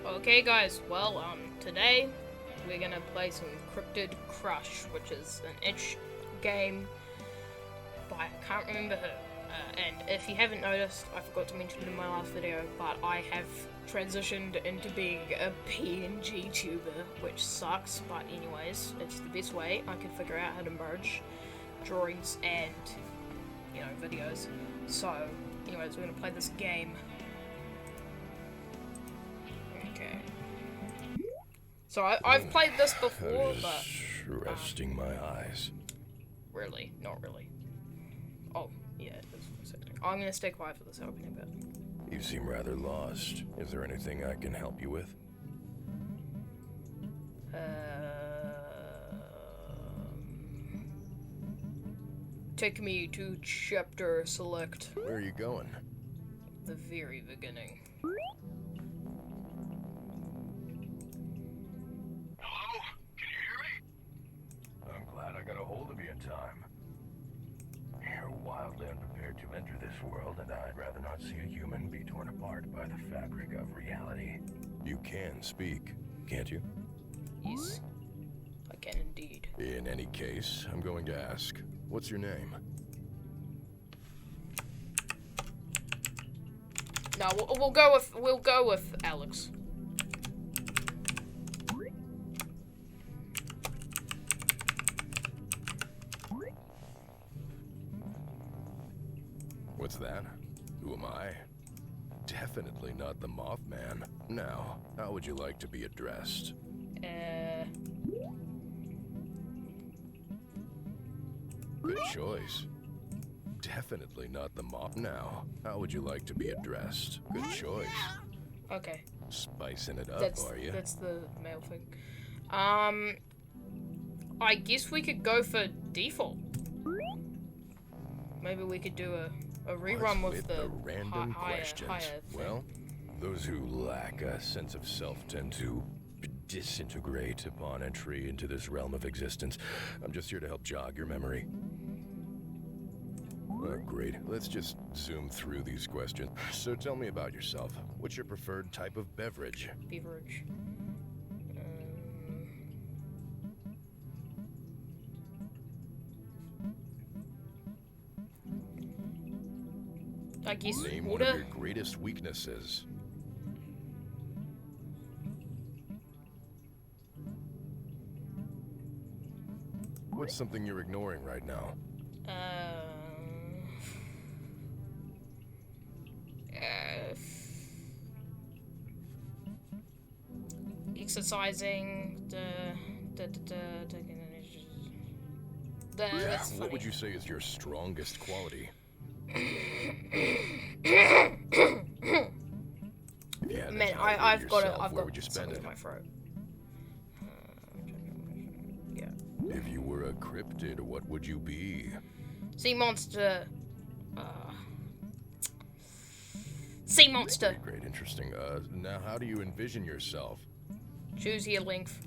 Okay guys, well, today we're gonna play some Cryptid Crush, which is an itch game by I can't remember who. And if you haven't noticed, I forgot to mention it in my last video, but I have transitioned into being a PNG tuber, which sucks, but anyways, it's the best way I can figure out how to merge drawings and, you know, videos. So, anyways, we're gonna play this game. Okay. So I've played this before, but resting my eyes. Really, not really. Oh, yeah, it is. I'm gonna stay quiet for this opening bit. You seem rather lost. Is there anything I can help you with? Take me to chapter select. Where are you going? The very beginning. Hello? Can you hear me? I'm glad I got a hold of you in time. You're wildly unprepared to enter this world, and I'd rather not see a human be torn apart by the fabric of reality. You can speak, can't you? Yes, I can indeed. In any case, I'm going to ask, what's your name? No, we'll go with Alex. What's that? Who am I? Definitely not the Mothman. Now, how would you like to be addressed? Good choice. Definitely not the Moth. Now, how would you like to be addressed? Good choice. Okay. Spicing it up, are you? That's the male thing. I guess we could go for default. Maybe we could do a rerun with the random questions. higher thing. Well, those who lack a sense of self tend to disintegrate upon entry into this realm of existence. I'm just here to help jog your memory. Oh, great. Let's just zoom through these questions. So tell me about yourself. What's your preferred type of beverage? Beverage. I guess Name water. one of your greatest weaknesses. What's something you're ignoring right now? Exercising, that's funny. What would you say is your strongest quality? Man, I've got something in my throat. Yeah. If you were a cryptid, what would you be? Sea monster. Sea monster. Great, interesting. Now how do you envision yourself? Choose your length.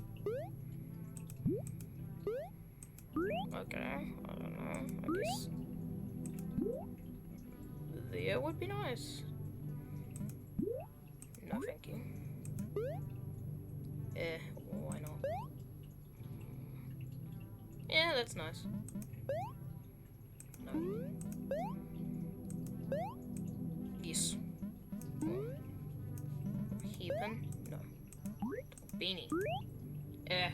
Okay, I don't know. I guess there would be nice. No, thank you. Why not? Yeah, that's nice. No. Yes. Hairpin? No. Beanie. Yeah,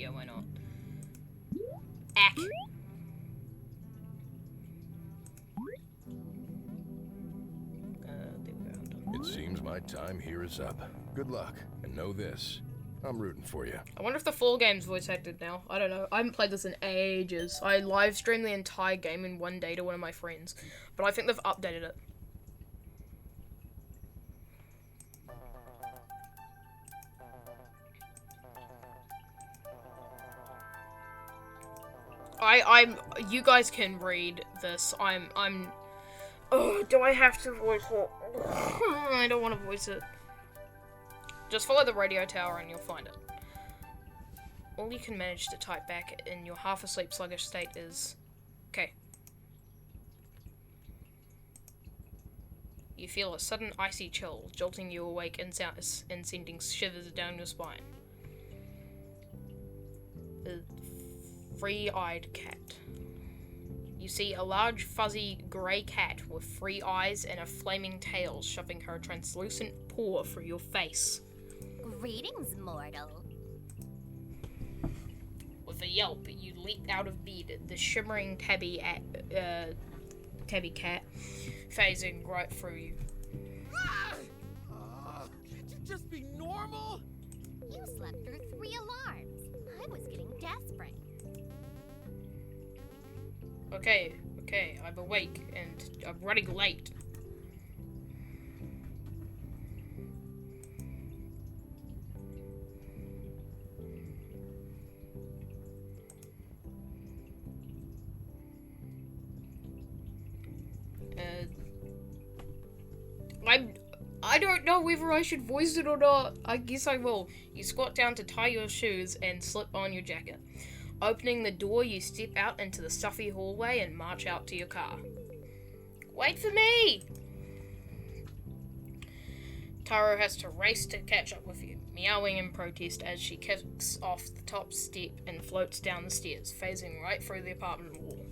why not? Ack. There we go. It seems my time here is up. Good luck, and know this. I'm rooting for you. I wonder if the full game's voice acted now. I don't know. I haven't played this in ages. I live streamed the entire game in one day to one of my friends, but I think they've updated it. You guys can read this. Oh, do I have to voice it? I don't want to voice it. Just follow the radio tower and you'll find it. All you can manage to type back in your half-asleep sluggish state is... Okay. You feel a sudden icy chill, jolting you awake and sending shivers down your spine. A free-eyed cat. You see a large, fuzzy, grey cat with 3 eyes and a flaming tail shoving her translucent paw through your face. Greetings, mortal. With a yelp, you leap out of bed, the shimmering tabby cat phasing right through you. Can't you just be normal? You slept through 3 alarms. I was getting desperate. Okay, I'm awake and I'm running late. I don't know whether I should voice it or not. I guess I will. You squat down to tie your shoes and slip on your jacket. Opening the door, you step out into the stuffy hallway and march out to your car. Wait for me! Taro has to race to catch up with you, meowing in protest as she kicks off the top step and floats down the stairs, phasing right through the apartment wall.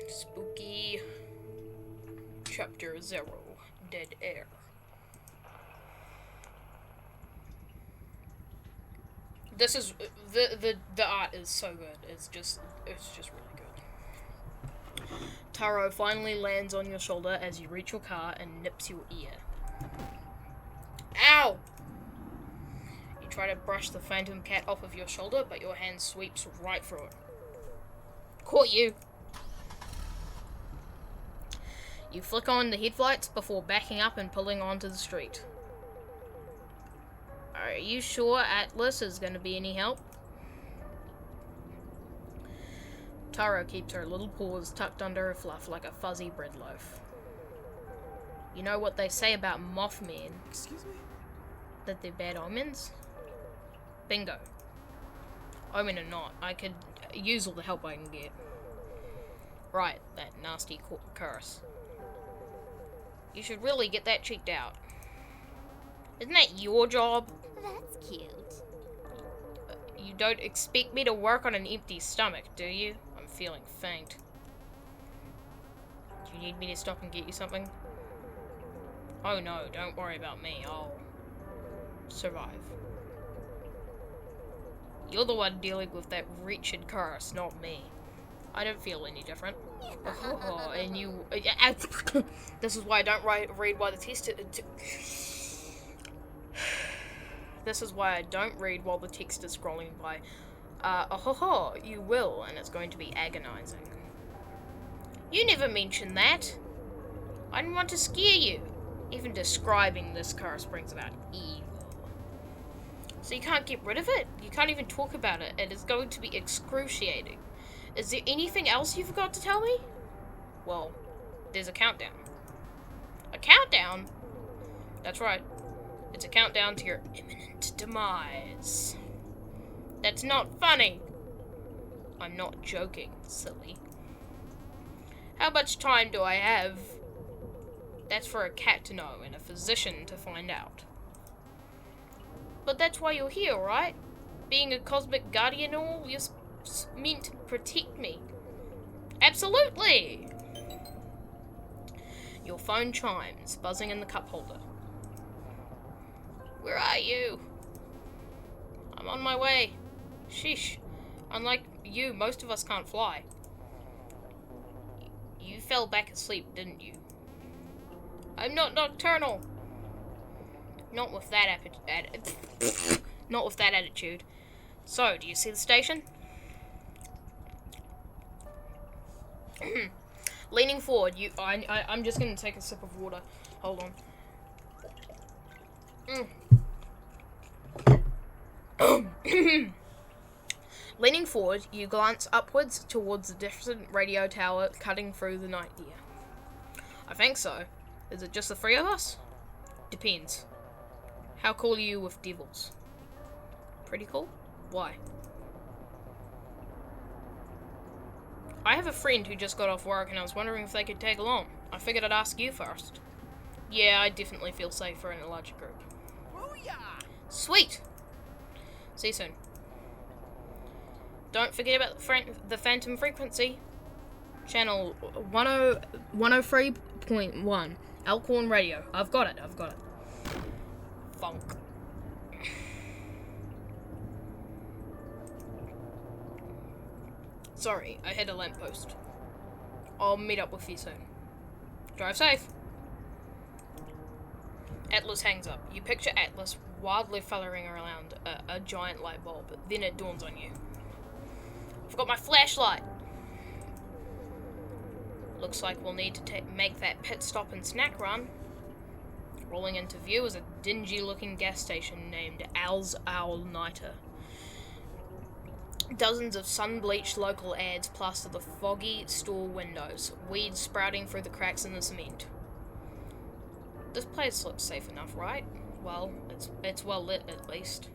Spooky. Chapter 0. Dead Air. This is the art is so good. It's just really good. Taro finally lands on your shoulder as you reach your car and nips your ear. Ow! You try to brush the phantom cat off of your shoulder, but your hand sweeps right through it. Caught you! You flick on the headlights before backing up and pulling onto the street. Are you sure Atlas is going to be any help? Taro keeps her little paws tucked under her fluff like a fuzzy bread loaf. You know what they say about Mothmen? Excuse me? That they're bad omens? Bingo. Omen or not, I could use all the help I can get. Right, that nasty curse. You should really get that checked out. Isn't that your job? That's cute. You don't expect me to work on an empty stomach, do you? I'm feeling faint. Do you need me to stop and get you something? Oh no, don't worry about me. I'll survive. You're the one dealing with that wretched curse, not me. I don't feel any different. Oh, and you... This is why I don't read while the text... This is why I don't read while the text is scrolling by. You will, and it's going to be agonizing. You never mentioned that. I didn't want to scare you. Even describing this curse brings about evil. So you can't get rid of it? You can't even talk about it, and it's going to be excruciating. Is there anything else you forgot to tell me? Well, there's a countdown. A countdown? That's right. It's a countdown to your imminent demise. That's not funny. I'm not joking, silly. How much time do I have? That's for a cat to know and a physician to find out. But that's why you're here, right? Being a cosmic guardian and all, you're meant to protect me. Absolutely! Your phone chimes, buzzing in the cup holder. Where are you? I'm on my way. Sheesh. Unlike you, most of us can't fly. You fell back asleep, didn't you? I'm not nocturnal. Not with that not with that attitude. So, do you see the station? Leaning forward, I'm just gonna take a sip of water. Hold on. Leaning forward, you glance upwards towards the distant radio tower cutting through the night air. I think so. Is it just the 3 of us? Depends. How cool are you with devils? Pretty cool? Why? I have a friend who just got off work and I was wondering if they could tag along. I figured I'd ask you first. Yeah, I definitely feel safer in a larger group. Booyah! Sweet! See you soon. Don't forget about the phantom frequency. Channel 103.1. Elkhorn Radio. I've got it. Funk. Sorry, I hit a lamppost. I'll meet up with you soon. Drive safe. Atlas hangs up. You picture Atlas wildly fluttering around a giant light bulb, but then it dawns on you. I've got my flashlight. Looks like we'll need to make that pit stop and snack run. Rolling into view is a dingy-looking gas station named Al's Owl Nighter. Dozens of sun-bleached local ads plaster the foggy store windows, weeds sprouting through the cracks in the cement. This place looks safe enough, right? Well, it's well lit at least.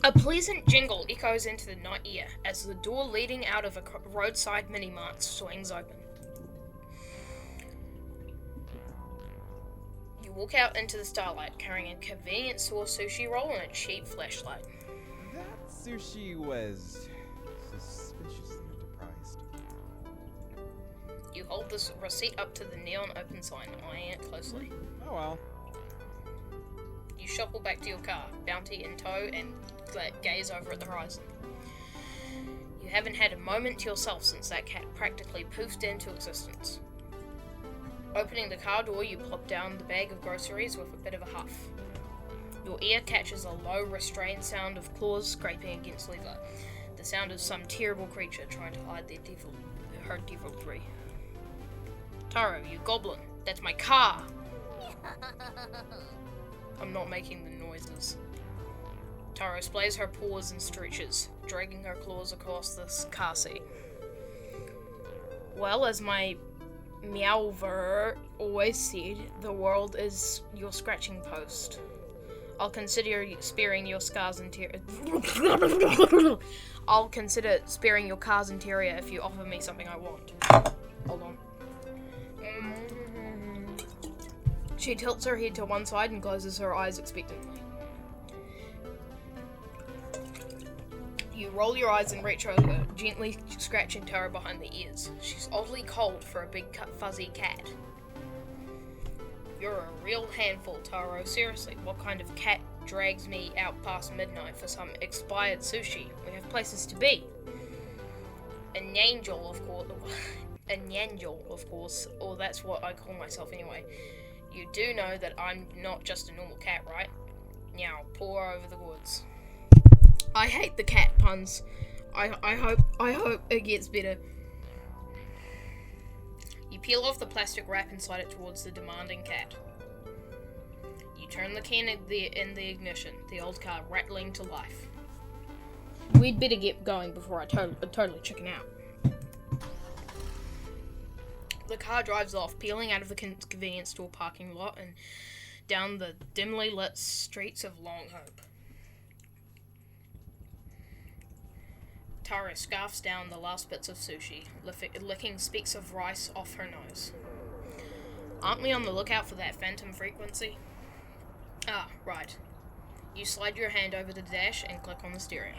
A pleasant jingle echoes into the night ear as the door leading out of a roadside mini-mart swings open. You walk out into the starlight carrying a convenience store sushi roll and a cheap flashlight. That sushi was suspiciously underpriced. You hold this receipt up to the neon open sign, eyeing it closely. Oh well. You shuffle back to your car, Bounty in tow, and gaze over at the horizon. You haven't had a moment to yourself since that cat practically poofed into existence. Opening the car door, you plop down the bag of groceries with a bit of a huff. Your ear catches a low, restrained sound of claws scraping against leather. The sound of some terrible creature trying to hide her deviltry. Taro, you goblin, that's my car! I'm not making the noises. Taro splays her paws and stretches, dragging her claws across this car seat. Well, as my Meowver always said, the world is your scratching post. I'll consider sparing your car's interior if you offer me something I want. Hold on. She tilts her head to one side and closes her eyes expectantly. You roll your eyes and reach over, gently scratching Taro behind the ears. She's oddly cold for a big fuzzy cat. You're a real handful, Taro. Seriously, what kind of cat drags me out past midnight for some expired sushi? We have places to be. A nyanjol, of course. A nyanjol, of course. Or that's what I call myself anyway. You do know that I'm not just a normal cat, right? Now, pour over the goods. I hate the cat puns. I hope it gets better. You peel off the plastic wrap and slide it towards the demanding cat. You turn the key in the ignition, the old car rattling to life. We'd better get going before I totally chicken out. The car drives off, peeling out of the convenience store parking lot and down the dimly lit streets of Long Hope. Tara scarfs down the last bits of sushi, licking specks of rice off her nose. Aren't we on the lookout for that phantom frequency? Ah, right. You slide your hand over the dash and click on the stereo.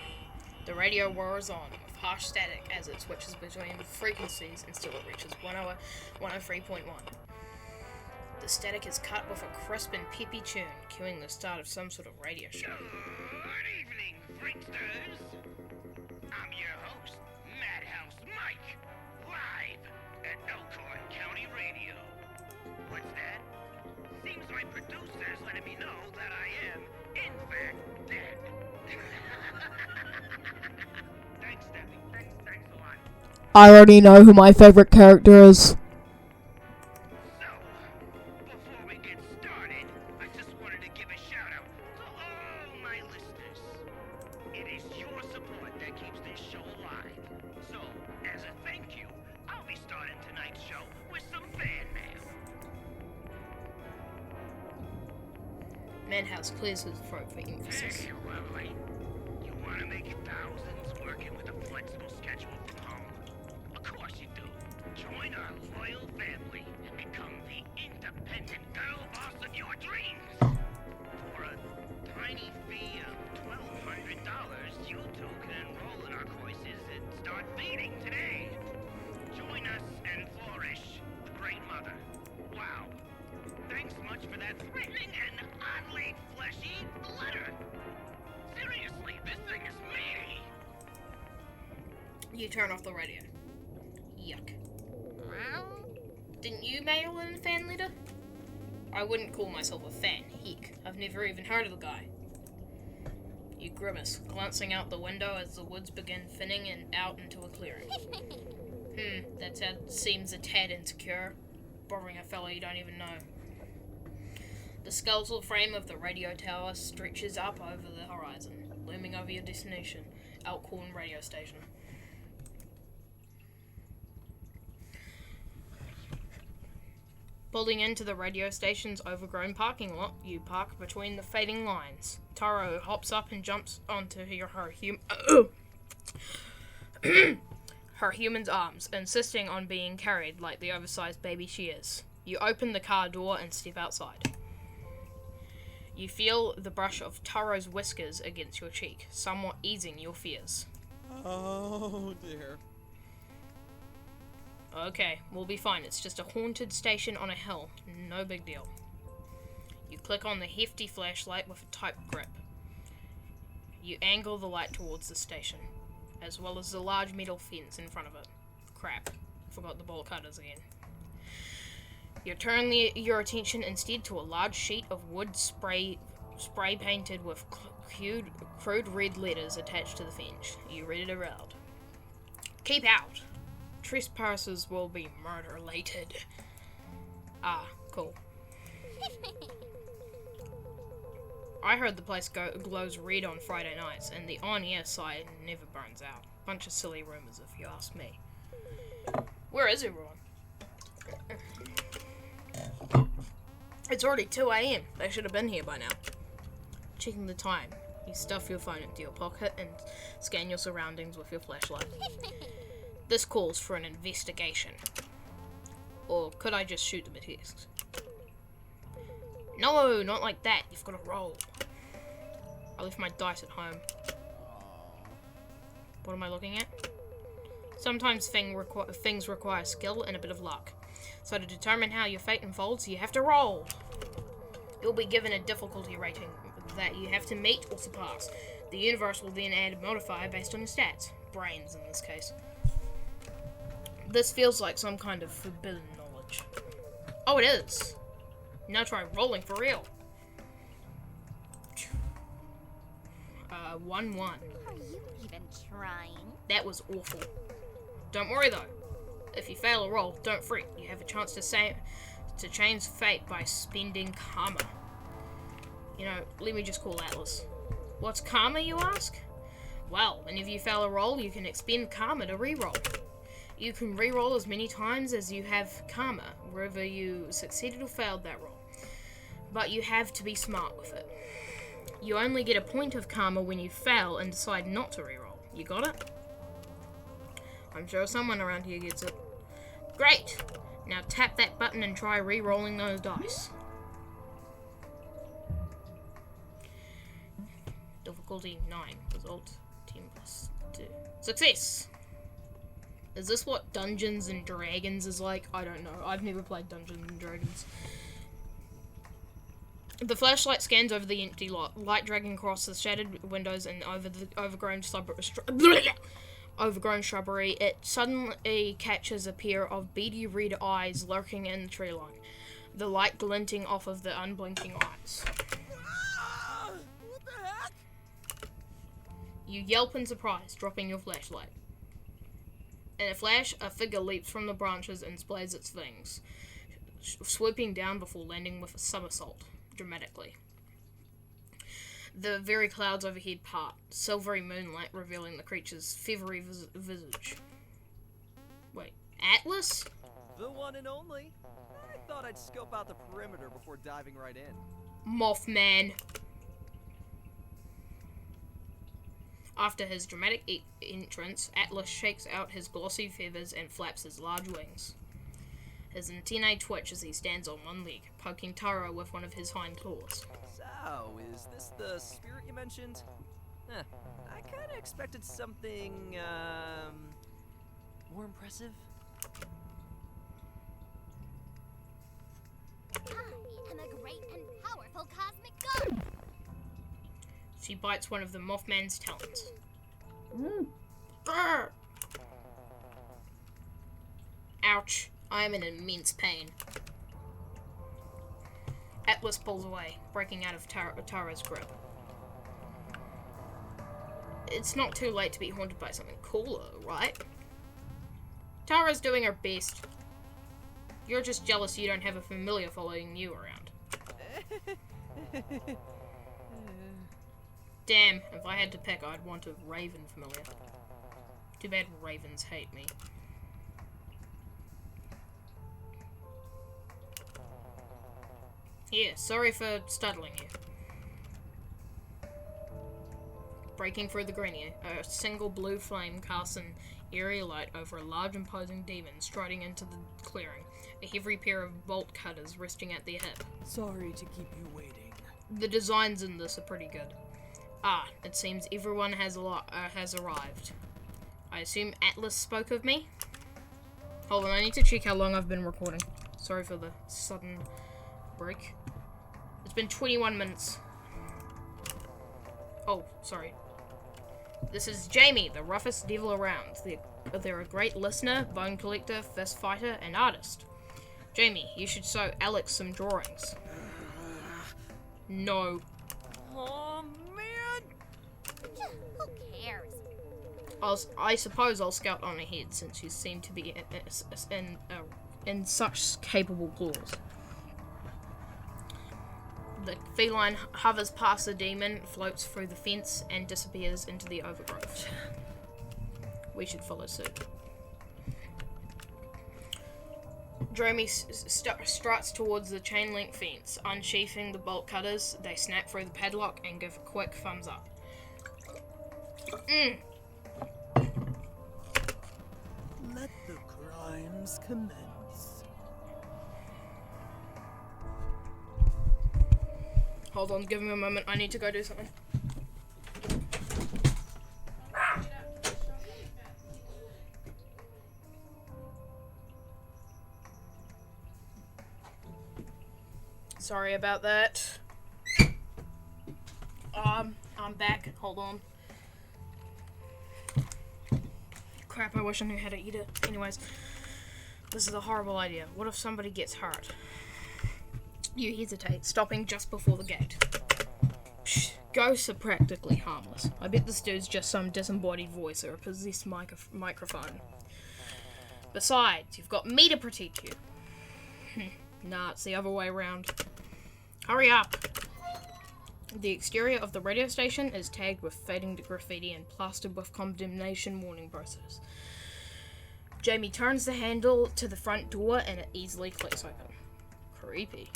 The radio roars on, with harsh static as it switches between frequencies until it reaches 103.1. The static is cut with a crisp and peppy tune, cueing the start of some sort of radio show. Good evening, Frinksters. I'm your host, Madhouse Mike, live at Elkhorn County Radio. What's that? Seems my producer's letting me know that I am, in fact, dead. Thanks, Stephanie. Thanks a lot. I already know who my favorite character is. So, before we get started, I just wanted to give a shout out to all my listeners. It is your support that keeps this show alive. So, as a thank you, I'll be starting tonight's show with some fan mail. Madhouse clears his throat for emphasis. Thank you, lovely. You want to make thousands working with a flexible schedule from home? Of course you do. Join our loyal family and become the independent girl boss of your dreams. For a tiny fee of $1,200, you two can enroll in our courses and start feeding today. Join us and flourish, Great Mother. Wow. Thanks much for that threatening and oddly fleshy letter. Seriously, this thing is meaty. You turn off the radio. Yuck. Didn't you mail in a fan letter? I wouldn't call myself a fan. Heck, I've never even heard of the guy. You grimace, glancing out the window as the woods begin thinning and out into a clearing. That seems a tad insecure, bothering a fellow you don't even know. The skeletal frame of the radio tower stretches up over the horizon, looming over your destination, Elkhorn radio station. Pulling into the radio station's overgrown parking lot, you park between the fading lines. Taro hops up and jumps onto her human's arms, insisting on being carried like the oversized baby she is. You open the car door and step outside. You feel the brush of Taro's whiskers against your cheek, somewhat easing your fears. Oh dear. Okay, we'll be fine. It's just a haunted station on a hill. No big deal. You click on the hefty flashlight with a tight grip. You angle the light towards the station, as well as the large metal fence in front of it. Crap. Forgot the bolt cutters again. You turn your attention instead to a large sheet of wood spray painted with crude red letters attached to the fence. You read it aloud. Keep out! Trespassers will be murder-lated. Ah, cool. I heard the place glows red on Friday nights, and the on-air side never burns out. Bunch of silly rumors, if you ask me. Where is everyone? It's already 2 a.m. They should have been here by now. Checking the time, you stuff your phone into your pocket and scan your surroundings with your flashlight. This calls for an investigation. Or could I just shoot them a text? No, not like that. You've got to roll. I left my dice at home. What am I looking at? Sometimes things require skill and a bit of luck. So to determine how your fate unfolds, you have to roll. You'll be given a difficulty rating that you have to meet or surpass. The universe will then add a modifier based on your stats. Brains, in this case. This feels like some kind of forbidden knowledge. Oh, it is. Now try rolling for real. 1-1. Are you even trying? That was awful. Don't worry though. If you fail a roll, don't fret. You have a chance to change fate by spending karma. You know, let me just call Atlas. What's karma, you ask? Well, whenever you fail a roll, you can expend karma to re-roll. You can re-roll as many times as you have karma, wherever you succeeded or failed that roll. But you have to be smart with it. You only get a point of karma when you fail and decide not to re-roll. You got it? I'm sure someone around here gets it. Great! Now tap that button and try re-rolling those dice. Difficulty 9. Result 10 plus 2. Success! Is this what Dungeons and Dragons is like? I don't know. I've never played Dungeons and Dragons. The flashlight scans over the empty lot, light dragging across the shattered windows and over the overgrown shrubbery. It suddenly catches a pair of beady red eyes lurking in the tree line, the light glinting off of the unblinking eyes. What the heck? You yelp in surprise, dropping your flashlight. In a flash, a figure leaps from the branches and splays its wings, swooping down before landing with a somersault, dramatically. The very clouds overhead part, silvery moonlight revealing the creature's feathery visage. Wait, Atlas? The one and only. I thought I'd scope out the perimeter before diving right in. Mothman. After his dramatic entrance, Atlas shakes out his glossy feathers and flaps his large wings. His antennae twitch as he stands on one leg, poking Tara with one of his hind claws. So, is this the spirit you mentioned? I kinda expected something, more impressive. I am a great and powerful cosmic god. She bites one of the Mothman's talons. Grr! Ouch. I am in immense pain. Atlas pulls away, breaking out of Tara's grip. It's not too late to be haunted by something cooler, right? Tara's doing her best. You're just jealous you don't have a familiar following you around. Damn, if I had to pick, I'd want a raven familiar. Too bad ravens hate me. Yeah, sorry for startling you. Breaking through the grenier, a single blue flame casts an eerie light over a large imposing demon striding into the clearing, a heavy pair of bolt cutters resting at their hip. Sorry to keep you waiting. The designs in this are pretty good. Ah, it seems everyone has arrived. I assume Atlas spoke of me? Hold on, I need to check how long I've been recording. Sorry for the sudden break. It's been 21 minutes. Oh, sorry. This is Jamie, the roughest devil around. They're a great listener, bone collector, fist fighter, and artist. Jamie, you should show Alex some drawings. No. Oh man! Who cares? I suppose I'll scout on ahead, since you seem to be in such capable claws. The feline hovers past the demon, floats through the fence, and disappears into the overgrowth. We should follow suit. Dromy struts towards the chain link fence. Unsheathing the bolt cutters, they snap through the padlock and give a quick thumbs up. Let the crimes commence. Hold on, give me a moment. I need to go do something. Sorry about that. I'm back. Hold on. Crap, I wish I knew how to eat it. Anyways, this is a horrible idea. What if somebody gets hurt? You hesitate, stopping just before the gate. Psh, ghosts are practically harmless. I bet this dude's just some disembodied voice or a possessed microphone. Besides, you've got me to protect you. Nah, it's the other way around. Hurry up! The exterior of the radio station is tagged with fading graffiti and plastered with condemnation warning posters. Jamie turns the handle to the front door and it easily clicks open. Creepy.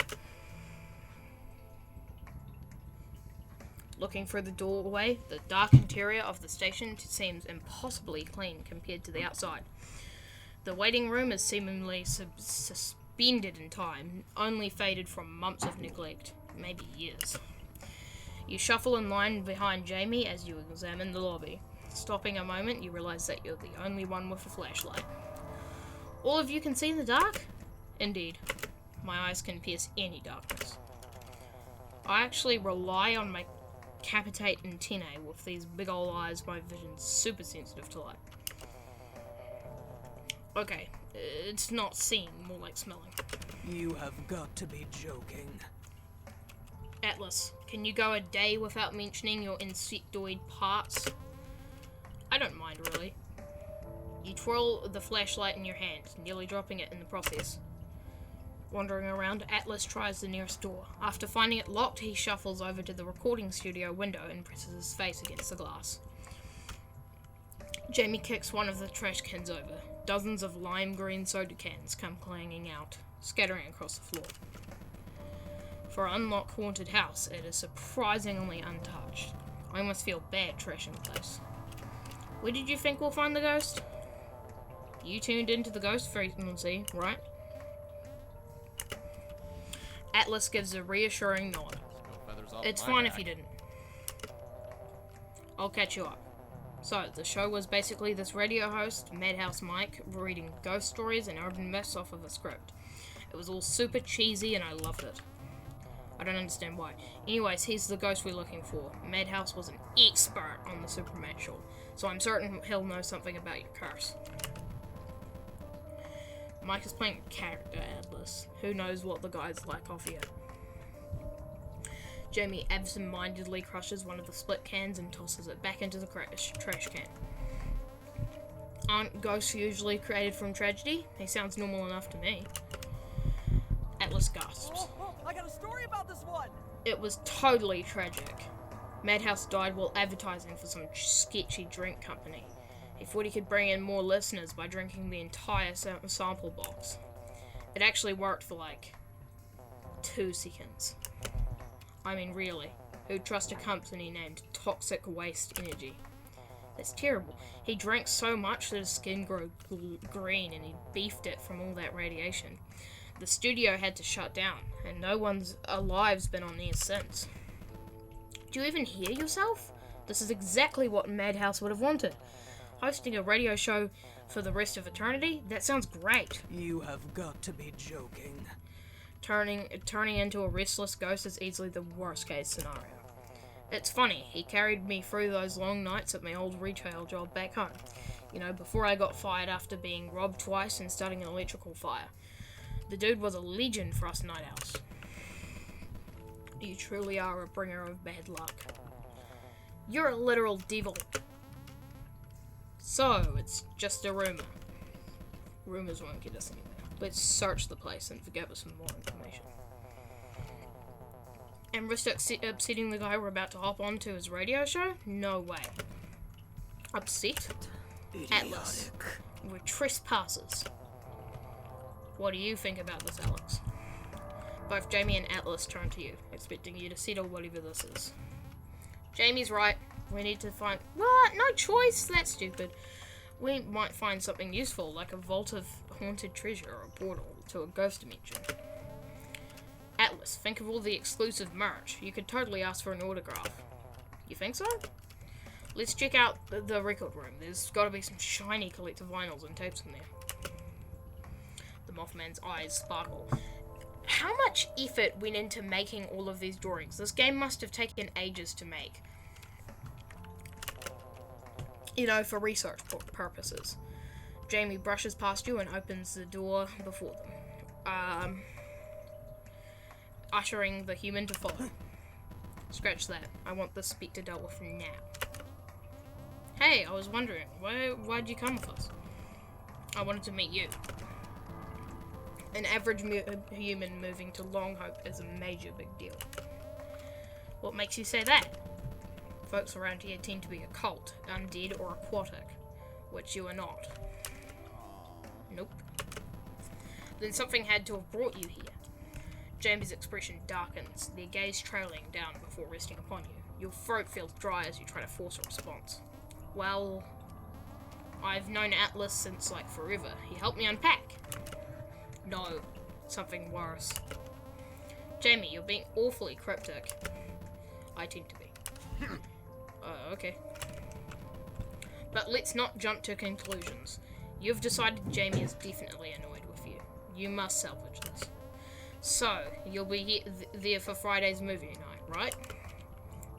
Looking through the doorway, the dark interior of the station seems impossibly clean compared to the outside. The waiting room is seemingly suspended in time, only faded from months of neglect, maybe years. You shuffle in line behind Jamie as you examine the lobby. Stopping a moment, you realize that you're the only one with a flashlight. All of you can see in the dark? Indeed. My eyes can pierce any darkness. I actually rely on my capitate antennae. With these big ol' eyes, my vision's super sensitive to light. Okay, it's not seeing, more like smelling. You have got to be joking. Atlas, can you go a day without mentioning your insectoid parts? I don't mind, really. You twirl the flashlight in your hand, nearly dropping it in the process. Wandering around, Atlas tries the nearest door. After finding it locked, he shuffles over to the recording studio window and presses his face against the glass. Jamie kicks one of the trash cans over. Dozens of lime green soda cans come clanging out, scattering across the floor. For an unlocked haunted house, it is surprisingly untouched. I almost feel bad trashing the place. Where did you think we'll find the ghost? You tuned into the ghost frequency, right? Atlas gives a reassuring nod. It's fine if you didn't. I'll catch you up. So, the show was basically this radio host, Madhouse Mike, reading ghost stories and urban myths off of a script. It was all super cheesy and I loved it. I don't understand why. Anyways, he's the ghost we're looking for. Madhouse was an expert on the supernatural, so I'm certain he'll know something about your curse. Mike is playing a character, Atlas. Who knows what the guy's like off here. Jamie absent-mindedly crushes one of the split cans and tosses it back into the trash can. Aren't ghosts usually created from tragedy? He sounds normal enough to me. Atlas gasps. I got a story about this one! It was totally tragic. Madhouse died while advertising for some sketchy drink company. He thought he could bring in more listeners by drinking the entire sample box. It actually worked for like 2 seconds. I mean, really, who'd trust a company named Toxic Waste Energy? That's terrible. He drank so much that his skin grew green and he beefed it from all that radiation. The studio had to shut down, and no one's alive's been on air since. Do you even hear yourself? This is exactly what Madhouse would have wanted. Hosting a radio show for the rest of eternity? That sounds great. You have got to be joking. Turning into a restless ghost is easily the worst case scenario. It's funny, he carried me through those long nights at my old retail job back home. You know, before I got fired after being robbed twice and starting an electrical fire. The dude was a legend for us night owls. You truly are a bringer of bad luck. You're a literal devil. So, it's just a rumor. Rumors won't get us anywhere. Let's search the place and gather some more information. And risk upsetting the guy we're about to hop on to his radio show? No way. Upset? Atlas. We're trespassers. What do you think about this, Alex? Both Jamie and Atlas turn to you, expecting you to settle whatever this is. Jamie's right. We need to find... What? No choice? That's stupid. We might find something useful, like a vault of haunted treasure or a portal to a ghost dimension. Atlas, think of all the exclusive merch. You could totally ask for an autograph. You think so? Let's check out the record room. There's got to be some shiny collector vinyls and tapes in there. The Mothman's eyes sparkle. How much effort went into making all of these drawings? This game must have taken ages to make. You know, for research purposes. Jamie brushes past you and opens the door before them, ushering the human to follow. Scratch that. I want this spectre dealt with now. Hey, I was wondering, why'd you come with us? I wanted to meet you. An average human moving to Long Hope is a major big deal. What makes you say that? Folks around here tend to be occult, undead, or aquatic, which you are not. Nope. Then something had to have brought you here. Jamie's expression darkens, their gaze trailing down before resting upon you. Your throat feels dry as you try to force a response. Well, I've known Atlas since like forever. He helped me unpack. No, something worse. Jamie, you're being awfully cryptic. I tend to be. Okay. But let's not jump to conclusions. You've decided Jamie is definitely annoyed with you. You must salvage this. So, you'll be there for Friday's movie night, right?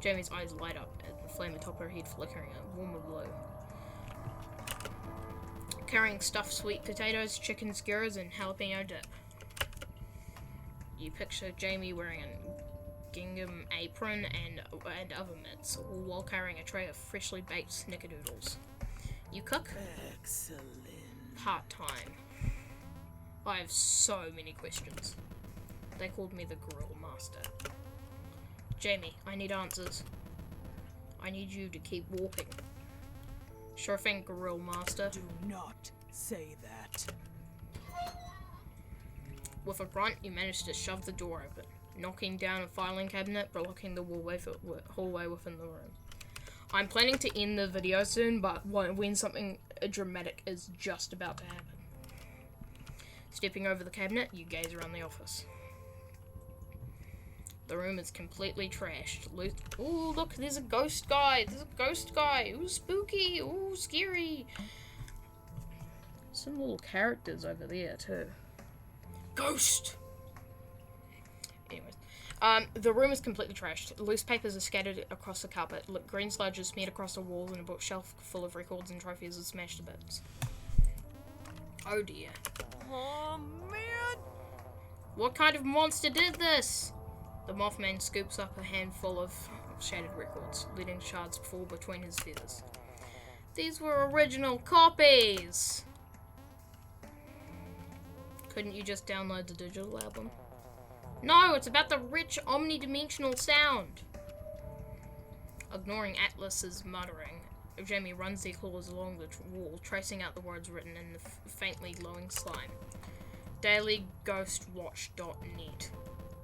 Jamie's eyes light up at the flame atop her head flickering a warmer blue. Carrying stuffed sweet potatoes, chicken skewers, and jalapeno dip. You picture Jamie wearing a gingham apron and other mitts, all while carrying a tray of freshly baked snickerdoodles. You cook? Excellent. Part-time. I have so many questions. They called me the Grill Master. Jamie, I need answers. I need you to keep walking. Sure thing, Grill Master. Do not say that. With a grunt, you manage to shove the door open. knocking down a filing cabinet, blocking the hallway within the room. I'm planning to end the video soon, but when something dramatic is just about to happen. Stepping over the cabinet, you gaze around the office. The room is completely trashed. Ooh, look, there's a ghost guy. Ooh, spooky. Ooh, scary. Some little characters over there, too. Ghost! Anyways. The room is completely trashed. Loose papers are scattered across the carpet. Green sludge is smeared across the walls, and a bookshelf full of records and trophies is smashed to bits. Oh dear. Oh man! What kind of monster did this? The Mothman scoops up a handful of shattered records, letting shards fall between his feathers. These were original copies! Couldn't you just download the digital album? No, it's about the rich, omnidimensional sound! Ignoring Atlas's muttering, Jamie runs their claws along the wall, tracing out the words written in the faintly glowing slime. DailyGhostWatch.net.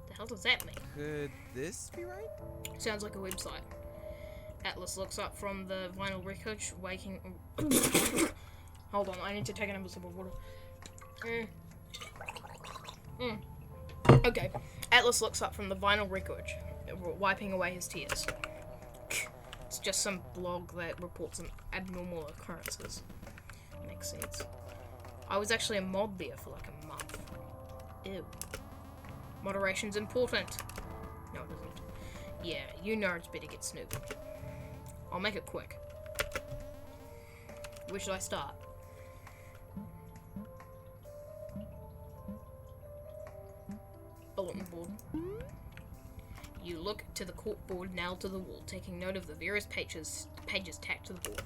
The hell does that mean? Could this be right? Sounds like a website. Atlas looks up from the vinyl wreckage, waking... Hold on, I need to take another sip of water. Okay. Atlas looks up from the vinyl wreckage, wiping away his tears. It's just some blog that reports some abnormal occurrences. Makes sense. I was actually a mod there for like a month. Ew. Moderation's important. No, it isn't. Yeah, you nerds better get snoopy. I'll make it quick. Where should I start? Bulletin board. You look to the corkboard nailed to the wall, taking note of the various pages tacked to the board.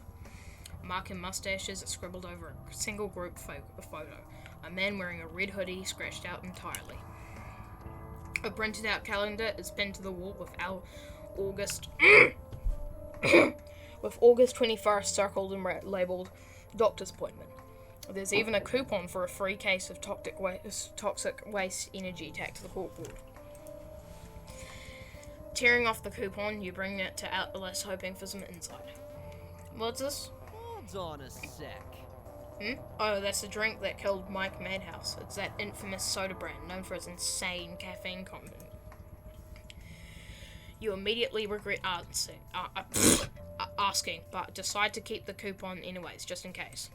Mark and mustaches are scribbled over a single group photo. A man wearing a red hoodie scratched out entirely. A printed out calendar is pinned to the wall with August with August 21st circled and labelled doctor's appointment. There's even a coupon for a free case of toxic waste energy tacked to the corkboard. Tearing off the coupon, you bring it to Atlas, hoping for some insight. What's this? Hold on a sec. Oh, that's the drink that killed Mike Madhouse. It's that infamous soda brand known for its insane caffeine content. You immediately regret asking, but decide to keep the coupon anyways, just in case.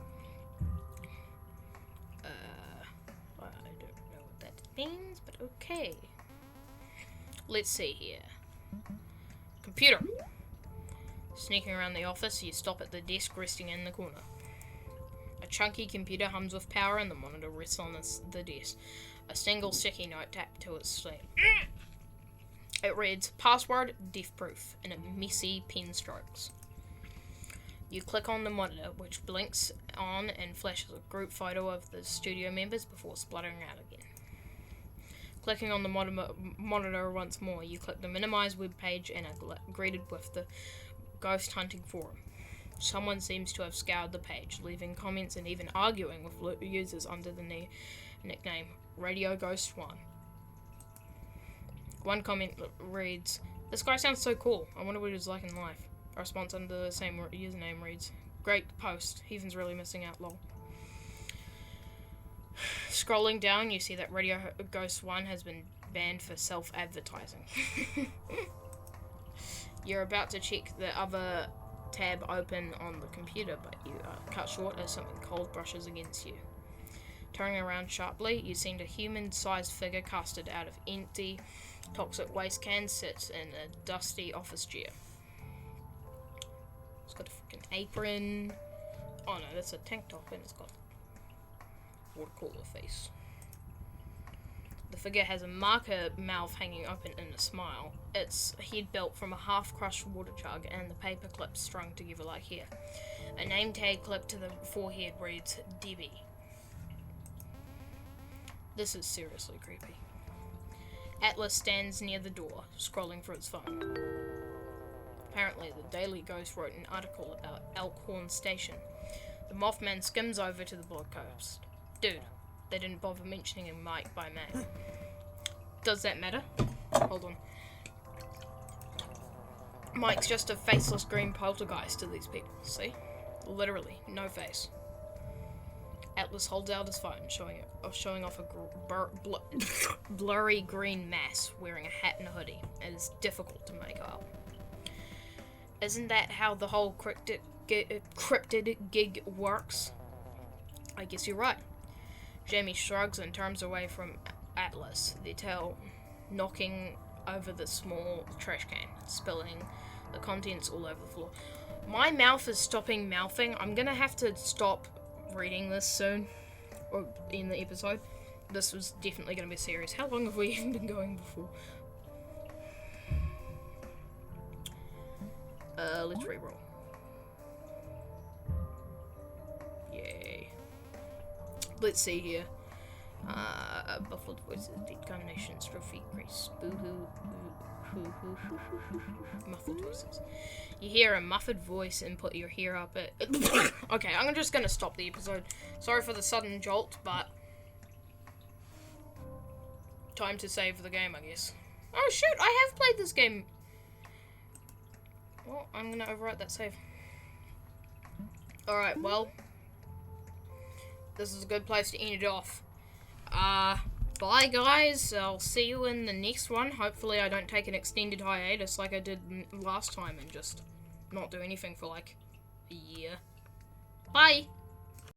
I don't know what that means, but okay. Let's see here. Computer. Sneaking around the office, you stop at the desk resting in the corner. A chunky computer hums with power and the monitor rests on the desk. A single sticky note tapped to its sleeve. It reads, password death-proof, in a messy pen strokes. You click on the monitor, which blinks on and flashes a group photo of the studio members before spluttering out again. Clicking on the monitor once more, you click the minimize web page and are greeted with the ghost hunting forum. Someone seems to have scoured the page, leaving comments and even arguing with users under the nickname Radio Ghost 1. One comment reads, "This guy sounds so cool. I wonder what he's like in life." A response under the same username reads, "Great post. Heathen's really missing out, lol." Scrolling down, you see that Radio Ghost 1 has been banned for self-advertising. You're about to check the other tab open on the computer, but you are cut short as something cold brushes against you. Turning around sharply, you see a human-sized figure casted out of empty toxic waste cans sits in a dusty office chair. It's got a freaking apron. Oh no, that's a tank top, and it's got watercolor face. The figure has a marker mouth hanging open in a smile. Its head built from a half-crushed water jug and the paper clips strung together like hair. A name tag clipped to the forehead reads Debbie. This is seriously creepy. Atlas stands near the door, scrolling through its phone. Apparently, the Daily Ghost wrote an article about Elkhorn Station. The Mothman skims over to the blog post. Dude, they didn't bother mentioning Mike by name. Does that matter? Hold on. Mike's just a faceless green poltergeist to these people, see? Literally, no face. Atlas holds out his phone, showing off a blurry green mass wearing a hat and a hoodie. It is difficult to make out. Isn't that how the whole cryptid gig works? I guess you're right. Jamie shrugs and turns away from Atlas, the tail knocking over the small trash can, spilling the contents all over the floor. My mouth is stopping mouthing. I'm gonna have to stop reading this soon, or in the episode. This was definitely gonna be serious. How long have we even been going before? Let's reroll. Yay. Let's see here. Buffled voices, determination, strophe, grace, boo-hoo, muffled voices. You hear a muffled voice and put your ear up at... Okay, I'm just gonna stop the episode. Sorry for the sudden jolt, but... time to save the game, I guess. Oh shoot, I have played this game! Well, I'm gonna overwrite that save. Alright, well... this is a good place to end it off. Bye guys, I'll see you in the next one. Hopefully I don't take an extended hiatus like I did last time and just not do anything for like a year. Bye!